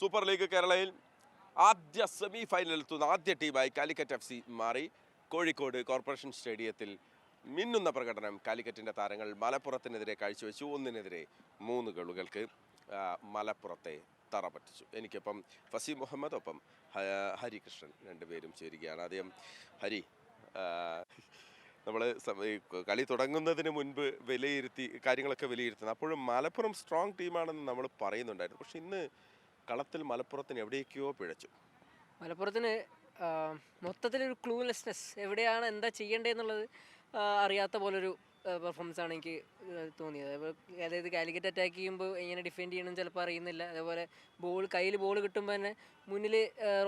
Super league കേരളയിൽ ആദ്യ semi ഫൈനലിലെത്തുന്ന ആദ്യ ടീമായി കാലിക്കറ്റ് FC മാറി. കോഴിക്കോട് കോർപ്പറേഷൻ സ്റ്റേഡിയത്തിൽ മിന്നുന്ന പ്രകടനം കാലിക്കറ്റിൻ്റെ താരങ്ങൾ മലപ്പുറത്തിനെതിരെ കാഴ്ചവെച്ചു. 1-3 ഗോളുകൾക്ക് മലപ്പുറത്തെ തറ പറ്റിച്ചു. എനിക്കൊപ്പം ഫസീം മുഹമ്മദ്, ഒപ്പം ഹരികൃഷ്ണൻ രണ്ടുപേരും ചേരുകയാണ്. ആദ്യം ഹരി, നമ്മൾ കളി തുടങ്ങുന്നതിന് മുൻപ് കാര്യങ്ങളൊക്കെ വിലയിരുത്തുന്നത്, അപ്പോഴും മലപ്പുറം സ്ട്രോങ് ടീമാണെന്ന് നമ്മൾ പറയുന്നുണ്ടായിരുന്നു. പക്ഷെ ഇന്ന് കളത്തിൽ മലപ്പുറത്തിന് എവിടേക്കോ പിഴച്ചു. മലപ്പുറത്തിന് മൊത്തത്തിലൊരു ക്ലൂലെസ്നെസ്, എവിടെയാണ് എന്താ ചെയ്യേണ്ടതെന്നുള്ളത് അറിയാത്ത പോലൊരു പെർഫോമൻസാണ് എനിക്ക് തോന്നിയത്. അതായത് കാലിക്കറ്റ് അറ്റാക്ക് ചെയ്യുമ്പോൾ എങ്ങനെ ഡിഫെൻഡ് ചെയ്യണം ചിലപ്പോൾ അറിയുന്നില്ല. അതേപോലെ കയ്യിൽ ബോൾ കിട്ടുമ്പോൾ തന്നെ മുന്നിൽ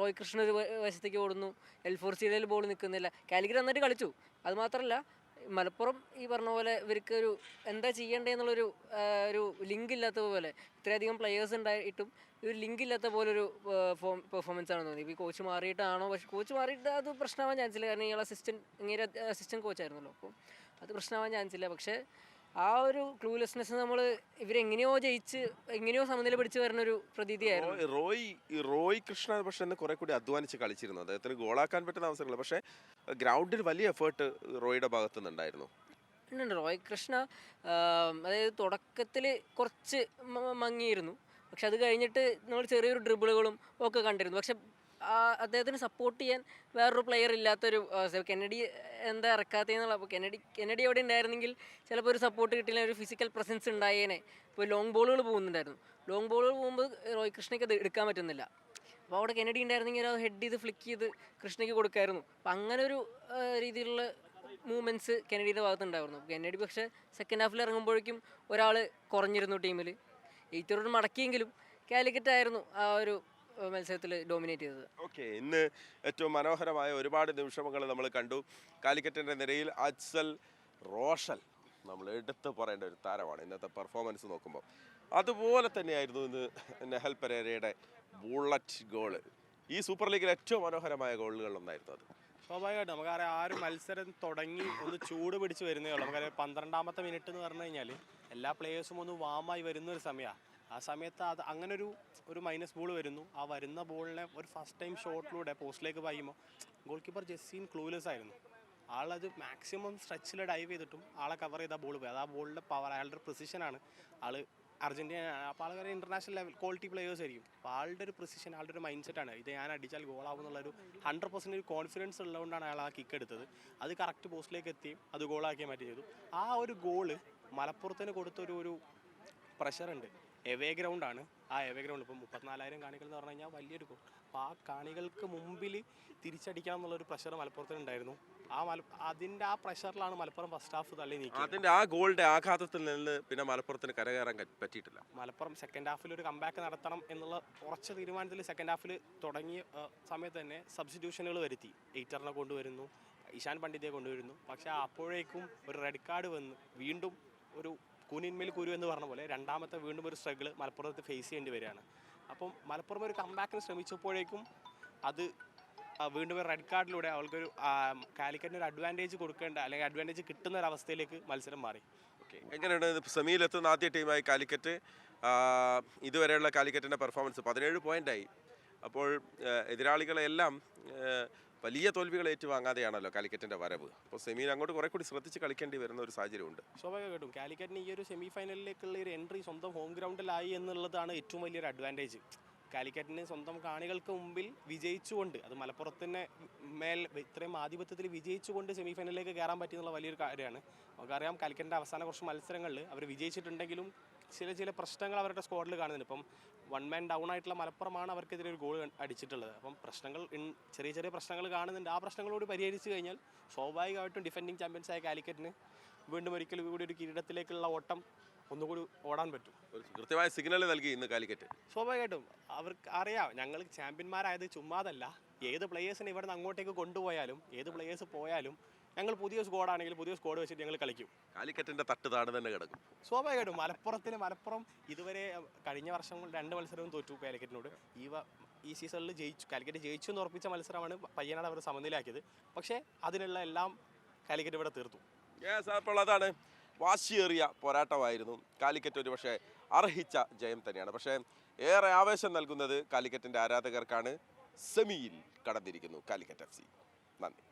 റോയ് കൃഷ്ണ ഒരു വശത്തേക്ക് ഓടുന്നു, L4C ബോൾ നിൽക്കുന്നില്ല. കാലിക്കറ്റ് നന്നായിട്ട് കളിച്ചു. അതുമാത്രമല്ല, മലപ്പുറം ഈ പറഞ്ഞ പോലെ ഇവർക്ക് ഒരു എന്താ ചെയ്യേണ്ടതെന്നുള്ളൊരു ഒരു ലിങ്ക് ഇല്ലാത്ത പോലെ, ഇത്രയധികം പ്ലെയേഴ്സ് ഉണ്ടായിട്ടും ഒരു ലിങ്ക് ഇല്ലാത്ത പോലൊരു പെർഫോമൻസ് ആണ് തോന്നിയത്. ഇപ്പോൾ ഈ കോച്ച് മാറിയിട്ടാണോ? പക്ഷെ കോച്ച് മാറിയിട്ട് അത് പ്രശ്നമാവാൻ ചാൻസ് ഇല്ല. കാരണം ഇയാൾ അസിസ്റ്റൻറ്റ് കോച്ചായിരുന്നല്ലോ, അപ്പോൾ അത് പ്രശ്നമാവാൻ ചാൻസ് ഇല്ല. പക്ഷേ ആ ഒരു ക്ലൂലെസ്നെസ് നമ്മൾ ഇവരെങ്ങനെയോ ജയിച്ച് എങ്ങനെയോ സമനില പിടിച്ച് വരുന്നൊരു പ്രതീതിയായിരുന്നു. റോയ് കൃഷ്ണ പക്ഷെ ഇന്ന് കുറെ കൂടി അധ്വാനിച്ച് കളിച്ചിരുന്നു. അദ്ദേഹത്തിന് ഗോളാക്കാൻ പറ്റുന്ന അവസരങ്ങൾ, പക്ഷേ ഗ്രൗണ്ടിൽ വലിയ എഫേർട്ട് റോയുടെ ഭാഗത്തു നിന്നുണ്ടായിരുന്നു. ഉണ്ട്. റോയ് കൃഷ്ണ അതായത് തുടക്കത്തിൽ കുറച്ച് മങ്ങിയിരുന്നു. പക്ഷെ അത് കഴിഞ്ഞിട്ട് നമ്മൾ ചെറിയൊരു ഡ്രിബിളുകളും ഒക്കെ കണ്ടിരുന്നു. പക്ഷെ അദ്ദേഹത്തിന് സപ്പോർട്ട് ചെയ്യാൻ വേറൊരു പ്ലെയർ ഇല്ലാത്തൊരു കെന്നഡി എന്താ ഇറക്കാത്തതെന്നുള്ള. അപ്പോൾ കെന്നഡി അവിടെ ഉണ്ടായിരുന്നെങ്കിൽ ചിലപ്പോൾ ഒരു സപ്പോർട്ട് കിട്ടില്ല, ഒരു ഫിസിക്കൽ പ്രസൻസ് ഉണ്ടായേനെ. ഇപ്പോൾ ലോങ് ബോളുകൾ പോകുന്നുണ്ടായിരുന്നു. ലോങ് ബോളുകൾ പോകുമ്പോൾ റോയ് കൃഷ്ണയ്ക്ക് അത് എടുക്കാൻ പറ്റുന്നില്ല. അപ്പോൾ അവിടെ കെന്നഡി ഉണ്ടായിരുന്നെങ്കിൽ അത് ഹെഡ് ചെയ്ത് ഫ്ലിക്ക് ചെയ്ത് കൃഷ്ണയ്ക്ക് കൊടുക്കായിരുന്നു. അപ്പം അങ്ങനെ ഒരു രീതിയിലുള്ള മൂവ്മെൻറ്റ്സ് കെന്നഡിയുടെ ഭാഗത്തുണ്ടായിരുന്നു. കെന്നഡി പക്ഷേ സെക്കൻഡ് ഹാഫിൽ ഇറങ്ങുമ്പോഴേക്കും ഒരാൾ കുറഞ്ഞിരുന്നു ടീമിൽ. 8 മടക്കിയെങ്കിലും കാലിക്കറ്റ് ആയിരുന്നു ആ ഒരു മത്സരത്തിൽ ഡോമിനേറ്റ് ചെയ്തത്. ഓക്കെ, ഇന്ന് ഏറ്റവും മനോഹരമായ ഒരുപാട് നിമിഷങ്ങൾ നമ്മൾ കണ്ടു. കാലിക്കറ്റിൻ്റെ നിരയിൽ അജ്സൽ റോഷൽ നമ്മൾ എടുത്ത് പറയേണ്ട ഒരു താരമാണ്. ഇന്നത്തെ പെർഫോമൻസ് നോക്കുമ്പോൾ അതുപോലെ തന്നെയായിരുന്നു ഇന്ന് നെഹൽ പെരേരയുടെ ബുള്ളറ്റ് ഗോള്. ഈ സൂപ്പർ ലീഗിൽ ഏറ്റവും മനോഹരമായ ഗോളുകളിലൊന്നായിരുന്നു അത്. സ്വാഭാവികമായിട്ടും നമുക്കറിയാം, ആ ഒരു മത്സരം തുടങ്ങി ഒന്ന് ചൂട് പിടിച്ച് വരുന്നേ ഉള്ളൂ. നമുക്കറിയാം 12ാമത്തെ മിനിറ്റ് എന്ന് പറഞ്ഞു കഴിഞ്ഞാൽ എല്ലാ പ്ലേയേഴ്സും ഒന്ന് വാമായി വരുന്നൊരു സമയമാണ്. ആ സമയത്ത് അങ്ങനെ ഒരു മൈനസ് ബോൾ വരുന്നു. ആ വരുന്ന ബോളിനെ ഒരു ഫസ്റ്റ് ടൈം ഷോട്ടിലൂടെ പോസ്റ്റിലേക്ക് പായുമ്പോൾ ഗോൾ കീപ്പർ ജെസ്സിൻ ക്ലൂലെസ് ആയിരുന്നു. ആളത് മാക്സിമം സ്ട്രെച്ചിൽ ഡൈവ് ചെയ്തിട്ടും ആളെ കവർ ചെയ്ത ബോൾ പോയി. അത് ആ ബോളിൻ്റെ പവർ, അയാളുടെ ഒരു പ്രിസിഷനാണ്. ആൾ അർജൻറ്റീന, അപ്പോൾ ആൾക്കാരെ ഇൻ്റർനാഷണൽ ലെവൽ ക്വാളിറ്റി പ്ലേയേഴ്സ് ആയിരിക്കും. അപ്പോൾ ആളുടെ ഒരു പ്രിസിഷൻ, ആളുടെ ഒരു മൈൻഡ് സെറ്റാണ് ഇത് ഞാൻ അടിച്ചാൽ ഗോളാവും എന്നുള്ളൊരു 100% ഒരു കോൺഫിഡൻസ് ഉള്ളതുകൊണ്ടാണ് അയാൾ ആ കിക്ക് എടുത്തത്. അത് കറക്റ്റ് പോസ്റ്റിലേക്ക് എത്തിയും അത് ഗോളാക്കിയാൽ മാറ്റി ചെയ്തു. ആ ഒരു ഗോള് മലപ്പുറത്തിന് കൊടുത്തൊരു പ്രഷറുണ്ട്. എവേ ഗ്രൗണ്ടാണ്. ആ എവേ ഗ്രൗണ്ട് ഇപ്പം 34,000 കാണികൾ എന്ന് പറഞ്ഞു കഴിഞ്ഞാൽ വലിയൊരു ഗോൾ. അപ്പോൾ ആ കാണികൾക്ക് മുമ്പിൽ തിരിച്ചടിക്കണം എന്നുള്ളൊരു പ്രഷർ മലപ്പുറത്തിനുണ്ടായിരുന്നു. അതിൻ്റെ ആ പ്രഷറിലാണ് മലപ്പുറം ഫസ്റ്റ് ഹാഫ് തള്ളി നീക്കി. അതിൻ്റെ ആ ഗോളിൻ്റെ ആഘാതത്തിൽ നിന്ന് പിന്നെ മലപ്പുറത്തിന് കരകയറാൻ പറ്റിയിട്ടില്ല. മലപ്പുറം സെക്കൻഡ് ഹാഫിൽ ഒരു കംബാക്ക് നടത്തണം എന്നുള്ള ഉറച്ച തീരുമാനത്തിൽ സെക്കൻഡ് ഹാഫിൽ തുടങ്ങിയ സമയത്ത് തന്നെ സബ്സ്റ്റിറ്റ്യൂഷനുകൾ വരുത്തി. എയ്റ്ററിനെ കൊണ്ടുവരുന്നു, ഇഷാൻ പണ്ഡിതയെ കൊണ്ടുവരുന്നു. പക്ഷേ അപ്പോഴേക്കും ഒരു റെഡ് കാർഡ് വന്ന് വീണ്ടും ഒരു കൂനിന്മേൽ കുരു എന്ന് പറഞ്ഞ പോലെ രണ്ടാമത്തെ വീണ്ടും ഒരു സ്ട്രഗിൾ മലപ്പുറത്ത് ഫേസ് ചെയ്യേണ്ടി വരികയാണ്. അപ്പം മലപ്പുറം ഒരു കംബാക്കിന് ശ്രമിച്ചപ്പോഴേക്കും അത് വീണ്ടും ഒരു റെഡ് കാർഡിലൂടെ അവൾക്കൊരു കാലിക്കറ്റിന് ഒരു അഡ്വാൻറ്റേജ് കൊടുക്കേണ്ട, അല്ലെങ്കിൽ അഡ്വാൻറ്റേജ് കിട്ടുന്ന ഒരു അവസ്ഥയിലേക്ക് മത്സരം മാറി. ഓക്കെ, എങ്ങനെയാണ് സെമിയിലെത്തുന്ന ആദ്യ ടീമായി കാലിക്കറ്റ്? ഇതുവരെയുള്ള കാലിക്കറ്റിൻ്റെ പെർഫോമൻസ് 17 പോയിൻ്റായി. അപ്പോൾ എതിരാളികളെല്ലാം വലിയ തോൽവികൾ ഏറ്റുവാങ്ങാതെയാണല്ലോ കാലിക്കറ്റിൻ്റെ വരവ്. അപ്പോൾ സെമിയിൽ അങ്ങോട്ട് കുറെ കൂടി ശ്രദ്ധിച്ച് കളിക്കേണ്ടി വരുന്ന ഒരു സാഹചര്യമുണ്ട്. സ്വാഭാവികമായിട്ടും കാലിക്കറ്റിന് ഈ ഒരു സെമി ഫൈനലിലേക്കുള്ള ഒരു എൻട്രി സ്വന്തം ഹോം ഗ്രൗണ്ടിലായി എന്നുള്ളതാണ് ഏറ്റവും വലിയൊരു അഡ്വാൻറ്റേജ്. കാലിക്കറ്റിന് സ്വന്തം കാണികൾക്ക് മുമ്പിൽ വിജയിച്ചുകൊണ്ട്, അത് മലപ്പുറത്തിന് മേൽ ഇത്രയും ആധിപത്യത്തിൽ വിജയിച്ചുകൊണ്ട് സെമി ഫൈനലിലേക്ക് കയറാൻ പറ്റിയെന്നുള്ള വലിയൊരു കാര്യമാണ്. നമുക്കറിയാം കാലിക്കറ്റിൻ്റെ അവസാന കുറച്ച് മത്സരങ്ങളിൽ അവർ വിജയിച്ചിട്ടുണ്ടെങ്കിലും ചില പ്രശ്നങ്ങൾ അവരുടെ സ്ക്വാഡിൽ കാണുന്നുണ്ട്. ഇപ്പം 1 മാൻ ഡൗൺ ആയിട്ടുള്ള മലപ്പുറമാണ് അവർക്കെതിരെ ഒരു ഗോൾ അടിച്ചിട്ടുള്ളത്. അപ്പം ചെറിയ പ്രശ്നങ്ങൾ കാണുന്നുണ്ട്. ആ പ്രശ്നങ്ങളോട് പരിഹരിച്ച് കഴിഞ്ഞാൽ സ്വാഭാവികമായിട്ടും ഡിഫെൻഡിങ് ചാമ്പ്യൻസായ കാലിക്കറ്റിന് വീണ്ടും ഒരിക്കലും കൂടി ഒരു കിരീടത്തിലേക്കുള്ള ഓട്ടം ഒന്നുകൂടി ഓടാൻ പറ്റും. ഒരു കൃത്യമായ സിഗ്നൽ നൽകി ഇന്ന് കാലിക്കറ്റ്. സ്വാഭാവികമായിട്ടും അവർക്ക് അറിയാം ഞങ്ങൾ ചാമ്പ്യന്മാരായത് ചുമ്മാതല്ല. ഏത് പ്ലേയേഴ്സിനെ ഇവിടെ നിന്ന് അങ്ങോട്ടേക്ക് കൊണ്ടുപോയാലും, ഏത് പ്ലേയേഴ്സ് പോയാലും ഞങ്ങൾ പുതിയ സ്ക്വാഡാണെങ്കിൽ പുതിയ സ്ക്വാഡ് വെച്ചിട്ട് ഞങ്ങൾ കളിക്കും. കാലിക്കറ്റിൻ്റെ തട്ടുതാട് തന്നെ കിടക്കും. സ്വാഭാവികമായിട്ടും മലപ്പുറം ഇതുവരെ കഴിഞ്ഞ വർഷം 2 മത്സരവും തോറ്റു കാലിക്കറ്റിനോട്. ഈ സീസണിൽ കാലിക്കറ്റ് ജയിച്ചു എന്ന് ഉറപ്പിച്ച മത്സരമാണ് പയ്യനാട് അവർ സമനിലയാക്കിയത്. പക്ഷേ അതിനുള്ള എല്ലാം കാലിക്കറ്റ് ഇവിടെ തീർത്തു. അപ്പോൾ അതാണ് വാശിയേറിയ പോരാട്ടമായിരുന്നു. കാലിക്കറ്റ് ഒരു പക്ഷേ അർഹിച്ച ജയം തന്നെയാണ്. പക്ഷേ ഏറെ ആവേശം നൽകുന്നത് കാലിക്കറ്റിൻ്റെ ആരാധകർക്കാണ്. സെമിയിൽ കടന്നിരിക്കുന്നു കാലിക്കറ്റ് FC. നന്ദി.